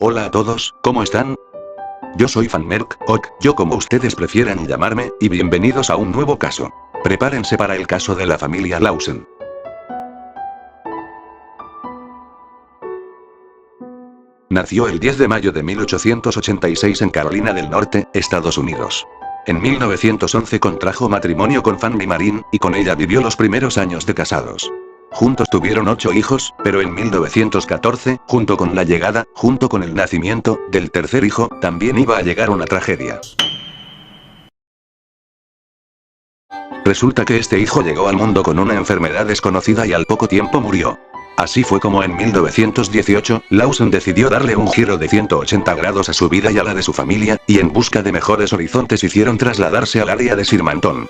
Hola a todos, ¿cómo están? Yo soy Fanmerk, yo como ustedes prefieran llamarme, y bienvenidos a un nuevo caso. Prepárense para el caso de la familia Lawson. Nació el 10 de mayo de 1886 en Carolina del Norte, Estados Unidos. En 1911 contrajo matrimonio con Fanny Marin, y con ella vivió los primeros años de casados. Juntos tuvieron 8 hijos, pero en 1914, junto con el nacimiento del tercer hijo, también iba a llegar una tragedia. Resulta que este hijo llegó al mundo con una enfermedad desconocida y al poco tiempo murió. Así fue como en 1918, Lawson decidió darle un giro de 180 grados a su vida y a la de su familia, y en busca de mejores horizontes hicieron trasladarse al área de Sirmanton.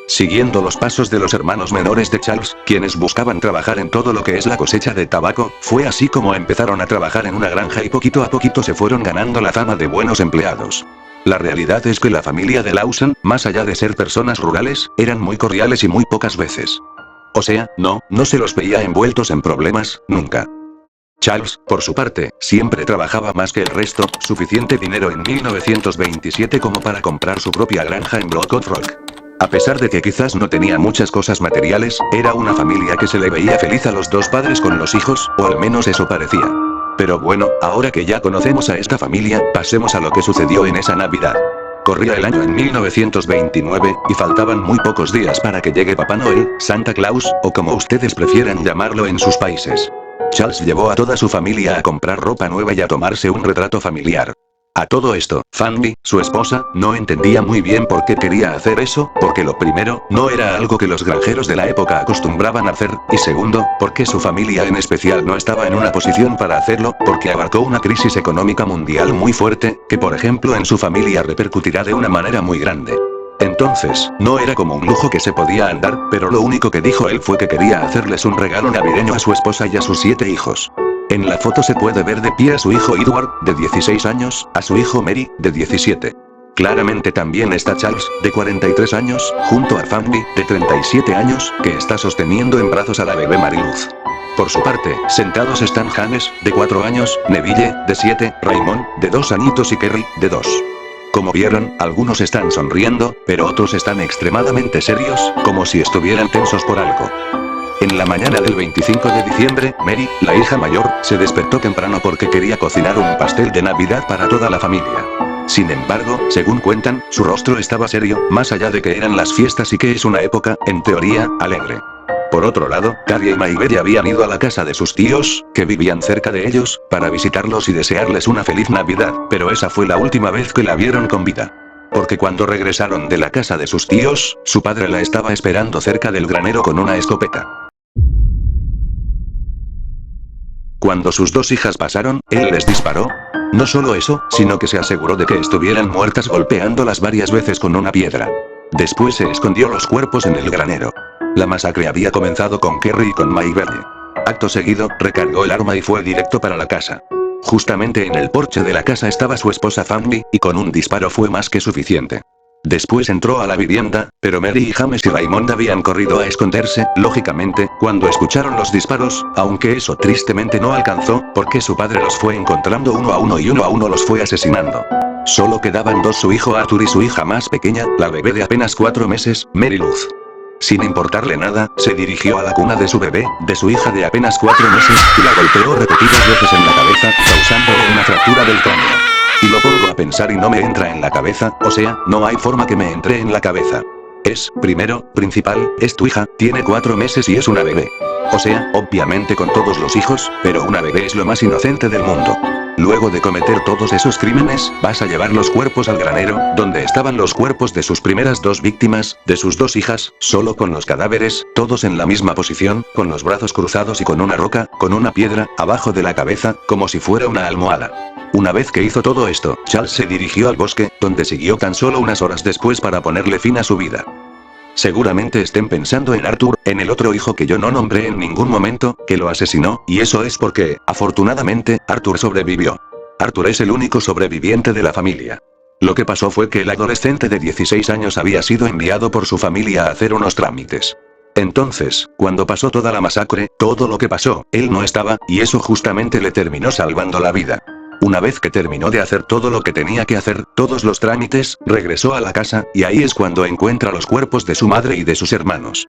Siguiendo los pasos de los hermanos menores de Charles, quienes buscaban trabajar en todo lo que es la cosecha de tabaco, fue así como empezaron a trabajar en una granja y poquito a poquito se fueron ganando la fama de buenos empleados. La realidad es que la familia de Lawson, más allá de ser personas rurales, eran muy cordiales y muy pocas veces. O sea, no se los veía envueltos en problemas, nunca. Charles, por su parte, siempre trabajaba más que el resto, suficiente dinero en 1927 como para comprar su propia granja en Brockwood Rock. A pesar de que quizás no tenía muchas cosas materiales, era una familia que se le veía feliz a los dos padres con los hijos, o al menos eso parecía. Pero bueno, ahora que ya conocemos a esta familia, pasemos a lo que sucedió en esa Navidad. Corría el año en 1929, y faltaban muy pocos días para que llegue Papá Noel, Santa Claus, o como ustedes prefieran llamarlo en sus países. Charles llevó a toda su familia a comprar ropa nueva y a tomarse un retrato familiar. A todo esto, Fanny, su esposa, no entendía muy bien por qué quería hacer eso, porque lo primero, no era algo que los granjeros de la época acostumbraban a hacer, y segundo, porque su familia en especial no estaba en una posición para hacerlo, porque abarcó una crisis económica mundial muy fuerte, que por ejemplo en su familia repercutirá de una manera muy grande. Entonces, no era como un lujo que se podía andar, pero lo único que dijo él fue que quería hacerles un regalo navideño a su esposa y a sus 7 hijos. En la foto se puede ver de pie a su hijo Edward, de 16 años, a su hijo Mary, de 17. Claramente también está Charles, de 43 años, junto a Fanny, de 37 años, que está sosteniendo en brazos a la bebé Mariluz. Por su parte, sentados están James, de 4 años, Neville, de 7, Raymond, de 2 añitos y Kerry, de 2. Como vieron, algunos están sonriendo, pero otros están extremadamente serios, como si estuvieran tensos por algo. En la mañana del 25 de diciembre, Mary, la hija mayor, se despertó temprano porque quería cocinar un pastel de Navidad para toda la familia. Sin embargo, según cuentan, su rostro estaba serio, más allá de que eran las fiestas y que es una época, en teoría, alegre. Por otro lado, Carrie y Mabel habían ido a la casa de sus tíos, que vivían cerca de ellos, para visitarlos y desearles una feliz Navidad, pero esa fue la última vez que la vieron con vida. Porque cuando regresaron de la casa de sus tíos, su padre la estaba esperando cerca del granero con una escopeta. Cuando sus 2 hijas pasaron, él les disparó. No solo eso, sino que se aseguró de que estuvieran muertas golpeándolas varias veces con una piedra. Después se escondió los cuerpos en el granero. La masacre había comenzado con Kerry y con Mabel. Acto seguido, recargó el arma y fue directo para la casa. Justamente en el porche de la casa estaba su esposa Fanny, y con un disparo fue más que suficiente. Después entró a la vivienda, pero Mary y James y Raymond habían corrido a esconderse, lógicamente, cuando escucharon los disparos, aunque eso tristemente no alcanzó, porque su padre los fue encontrando uno a uno los fue asesinando. Solo quedaban 2: su hijo Arthur y su hija más pequeña, la bebé de apenas 4 meses, Mary Luz. Sin importarle nada, se dirigió a la cuna de su bebé, de su hija de apenas 4 meses, y la golpeó repetidas veces en la cabeza, causándole una fractura del cráneo. Y lo pongo a pensar y no me entra en la cabeza, o sea, no hay forma que me entre en la cabeza. Principal, es tu hija, tiene 4 meses y es una bebé. O sea, obviamente con todos los hijos, pero una bebé es lo más inocente del mundo. Luego de cometer todos esos crímenes, vas a llevar los cuerpos al granero, donde estaban los cuerpos de sus primeras 2 víctimas, de sus 2 hijas, solo con los cadáveres, todos en la misma posición, con los brazos cruzados y con una roca, con una piedra, abajo de la cabeza, como si fuera una almohada. Una vez que hizo todo esto, Charles se dirigió al bosque, donde siguió tan solo unas horas después para ponerle fin a su vida. Seguramente estén pensando en Arthur, en el otro hijo que yo no nombré en ningún momento, que lo asesinó, y eso es porque, afortunadamente, Arthur sobrevivió. Arthur es el único sobreviviente de la familia. Lo que pasó fue que el adolescente de 16 años había sido enviado por su familia a hacer unos trámites. Entonces, cuando pasó toda la masacre, todo lo que pasó, él no estaba, y eso justamente le terminó salvando la vida. Una vez que terminó de hacer todo lo que tenía que hacer, todos los trámites, regresó a la casa, y ahí es cuando encuentra los cuerpos de su madre y de sus hermanos.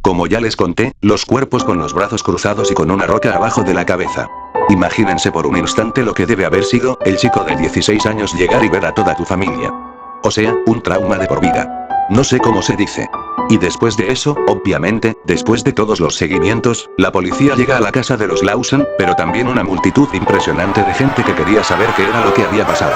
Como ya les conté, los cuerpos con los brazos cruzados y con una roca abajo de la cabeza. Imagínense por un instante lo que debe haber sido, el chico de 16 años llegar y ver a toda tu familia. O sea, un trauma de por vida. No sé cómo se dice. Y después de eso, obviamente, después de todos los seguimientos, la policía llega a la casa de los Lawson, pero también una multitud impresionante de gente que quería saber qué era lo que había pasado.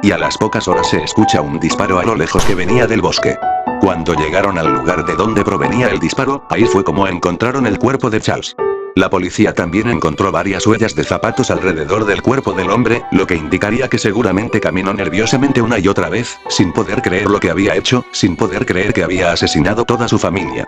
Y a las pocas horas se escucha un disparo a lo lejos que venía del bosque. Cuando llegaron al lugar de donde provenía el disparo, ahí fue como encontraron el cuerpo de Charles. La policía también encontró varias huellas de zapatos alrededor del cuerpo del hombre, lo que indicaría que seguramente caminó nerviosamente una y otra vez, sin poder creer lo que había hecho, sin poder creer que había asesinado toda su familia.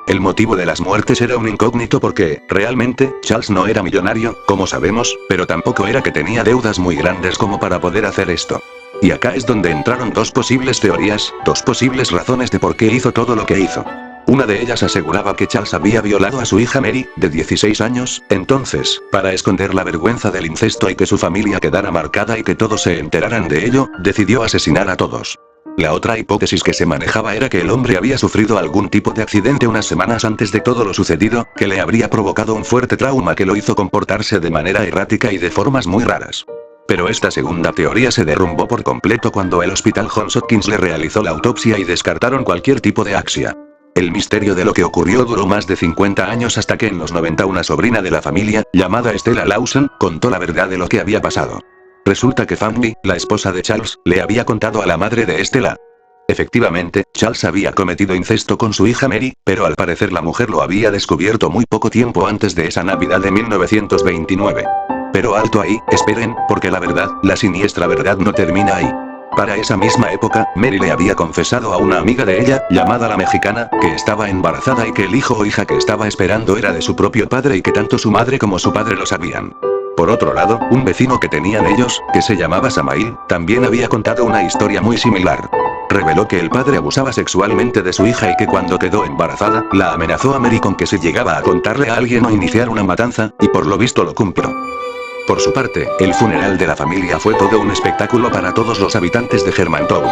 El motivo de las muertes era un incógnito porque, realmente, Charles no era millonario, como sabemos, pero tampoco era que tenía deudas muy grandes como para poder hacer esto. Y acá es donde entraron dos posibles teorías, dos posibles razones de por qué hizo todo lo que hizo. Una de ellas aseguraba que Charles había violado a su hija Mary, de 16 años, entonces, para esconder la vergüenza del incesto y que su familia quedara marcada y que todos se enteraran de ello, decidió asesinar a todos. La otra hipótesis que se manejaba era que el hombre había sufrido algún tipo de accidente unas semanas antes de todo lo sucedido, que le habría provocado un fuerte trauma que lo hizo comportarse de manera errática y de formas muy raras. Pero esta segunda teoría se derrumbó por completo cuando el hospital Johns Hopkins le realizó la autopsia y descartaron cualquier tipo de axia. El misterio de lo que ocurrió duró más de 50 años hasta que en los 90 una sobrina de la familia, llamada Stella Lawson, contó la verdad de lo que había pasado. Resulta que Family, la esposa de Charles, le había contado a la madre de Stella. Efectivamente, Charles había cometido incesto con su hija Mary, pero al parecer la mujer lo había descubierto muy poco tiempo antes de esa Navidad de 1929. Pero alto ahí, esperen, porque la verdad, la siniestra verdad no termina ahí. Para esa misma época, Mary le había confesado a una amiga de ella, llamada la mexicana, que estaba embarazada y que el hijo o hija que estaba esperando era de su propio padre y que tanto su madre como su padre lo sabían. Por otro lado, un vecino que tenían ellos, que se llamaba Samael, también había contado una historia muy similar. Reveló que el padre abusaba sexualmente de su hija y que cuando quedó embarazada, la amenazó a Mary con que si llegaba a contarle a alguien o iniciar una matanza, y por lo visto lo cumplió. Por su parte, el funeral de la familia fue todo un espectáculo para todos los habitantes de Germantown.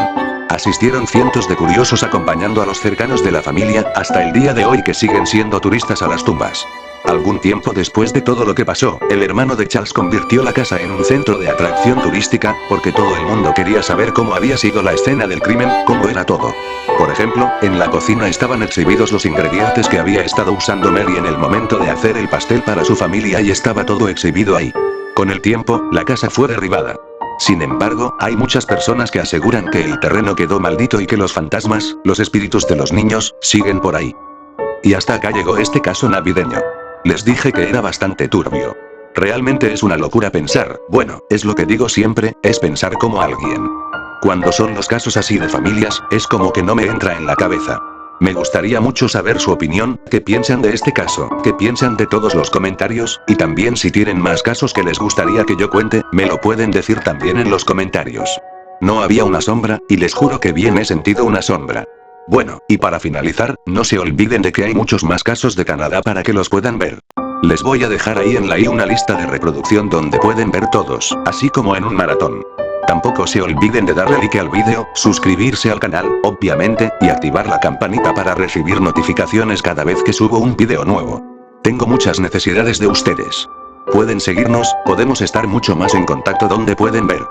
Asistieron cientos de curiosos acompañando a los cercanos de la familia, hasta el día de hoy que siguen siendo turistas a las tumbas. Algún tiempo después de todo lo que pasó, el hermano de Charles convirtió la casa en un centro de atracción turística, porque todo el mundo quería saber cómo había sido la escena del crimen, cómo era todo. Por ejemplo, en la cocina estaban exhibidos los ingredientes que había estado usando Mary en el momento de hacer el pastel para su familia y estaba todo exhibido ahí. Con el tiempo, la casa fue derribada. Sin embargo, hay muchas personas que aseguran que el terreno quedó maldito y que los fantasmas, los espíritus de los niños, siguen por ahí. Y hasta acá llegó este caso navideño. Les dije que era bastante turbio. Realmente es una locura pensar, bueno, es lo que digo siempre, es pensar como alguien. Cuando son los casos así de familias, es como que no me entra en la cabeza. Me gustaría mucho saber su opinión, qué piensan de este caso, qué piensan de todos los comentarios, y también si tienen más casos que les gustaría que yo cuente, me lo pueden decir también en los comentarios. No había una sombra, y les juro que bien he sentido una sombra. Bueno, y para finalizar, no se olviden de que hay muchos más casos de Canadá para que los puedan ver. Les voy a dejar ahí en la i una lista de reproducción donde pueden ver todos, así como en un maratón. Tampoco se olviden de darle like al vídeo, suscribirse al canal, obviamente, y activar la campanita para recibir notificaciones cada vez que subo un vídeo nuevo. Tengo muchas necesidades de ustedes. Pueden seguirnos, podemos estar mucho más en contacto donde pueden ver.